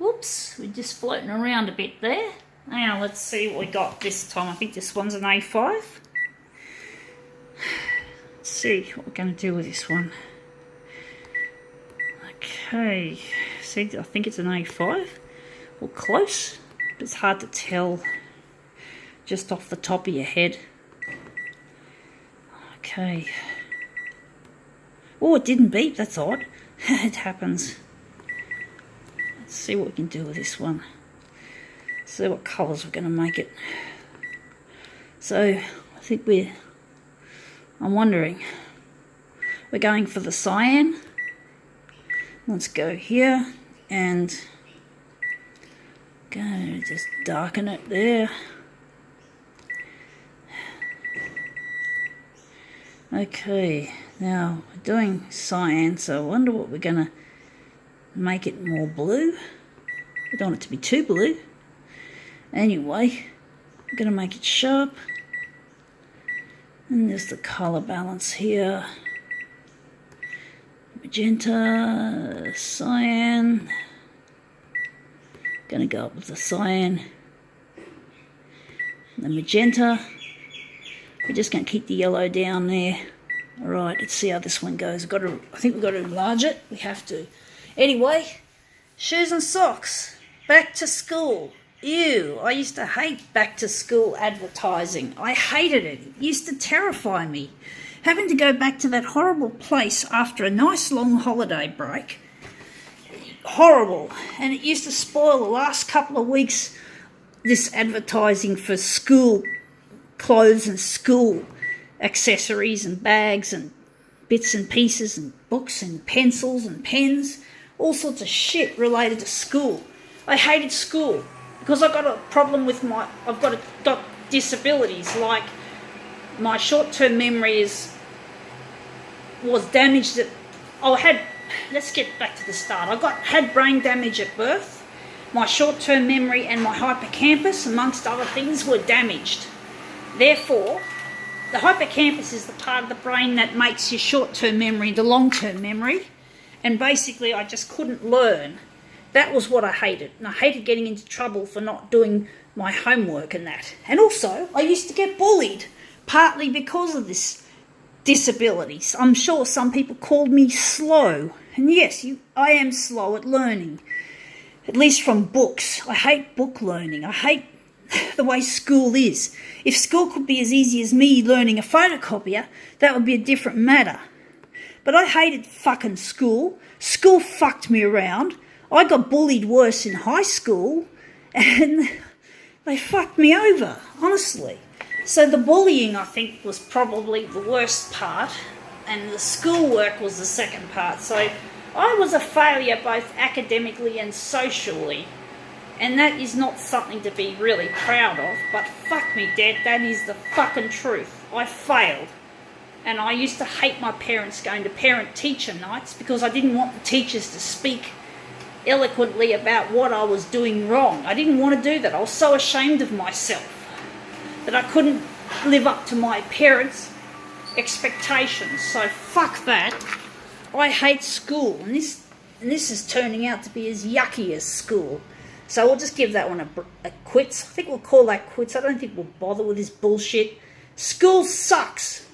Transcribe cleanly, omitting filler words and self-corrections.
Whoops, we're just floating around a bit there. Now let's see what we got this time. I think this one's an A5. Let's see what we're going to do with this one. Okay, see, I think it's an A5. Well, close, but it's hard to tell just off the top of your head. Okay. Oh, it didn't beep, that's odd. It happens. Let's see what we can do with this one. See what colours we're going to make it. So, I think I'm wondering, we're going for the cyan. Let's go here and go just darken it there. Okay, now we're doing cyan, so I wonder what we're going to make it more blue. We don't want it to be too blue. Anyway, I'm going to make it sharp. And there's the colour balance here. Magenta, cyan. Going to go up with the cyan. The magenta. We're just going to keep the yellow down there. Alright, let's see how this one goes. I think we've got to enlarge it. We have to. Anyway, shoes and socks. Back to school. Ew, I used to hate back to school advertising. I hated it. It used to terrify me. Having to go back to that horrible place after a nice long holiday break. Horrible. And it used to spoil the last couple of weeks, this advertising for school clothes and school accessories and bags and bits and pieces and books and pencils and pens, all sorts of shit related to school. I hated school because I've got a problem with I've got disabilities, like my short-term memory was damaged let's get back to the start. Had brain damage at birth. My short-term memory and my hippocampus, amongst other things, were damaged. Therefore, the hippocampus is the part of the brain that makes your short-term memory the long-term memory. And basically, I just couldn't learn. That was what I hated. And I hated getting into trouble for not doing my homework and that. And also, I used to get bullied, partly because of this disability. I'm sure some people called me slow. And yes, I am slow at learning, at least from books. I hate book learning. I hate the way school is. If school could be as easy as me learning a photocopier, that would be a different matter. But I hated fucking school. School fucked me around. I got bullied worse in high school, and they fucked me over, honestly. So the bullying, I think, was probably the worst part, and the schoolwork was the second part. So I was a failure both academically and socially. And that is not something to be really proud of, but fuck me dead, that is the fucking truth. I failed. And I used to hate my parents going to parent-teacher nights because I didn't want the teachers to speak eloquently about what I was doing wrong. I didn't want to do that. I was so ashamed of myself that I couldn't live up to my parents' expectations. So fuck that. I hate school, and this is turning out to be as yucky as school. So we'll just give that one a quits. I think we'll call that quits. I don't think we'll bother with this bullshit. School sucks.